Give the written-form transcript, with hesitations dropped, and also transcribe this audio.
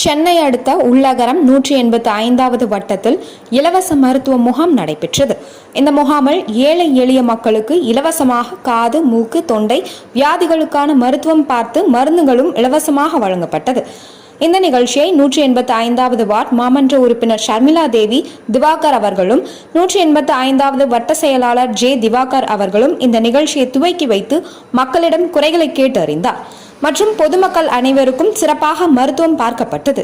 சென்னை அடுத்த உள்ளகரம் 185வது வட்டத்தில் இலவச மருத்துவ முகாம் நடைபெற்றது. இந்த முகாமில் ஏழை எளிய மக்களுக்கு இலவசமாக காது, மூக்கு, தொண்டை வியாதிகளுக்கான மருத்துவம் பார்த்து மருந்துகளும் இலவசமாக வழங்கப்பட்டது. இந்த நிகழ்ச்சியை 185வது வார்டு மாமன்ற உறுப்பினர் ஷர்மிளா தேவி திவாகர் அவர்களும் 185வது வட்ட செயலாளர் ஜே திவாகர் அவர்களும் இந்த நிகழ்ச்சியை துவக்கி வைத்து மக்களிடம் குறைகளை கேட்டு அறிந்தார் மற்றும் பொதுமக்கள் அனைவருக்கும் சிறப்பாக மருத்துவம் பார்க்கப்பட்டது.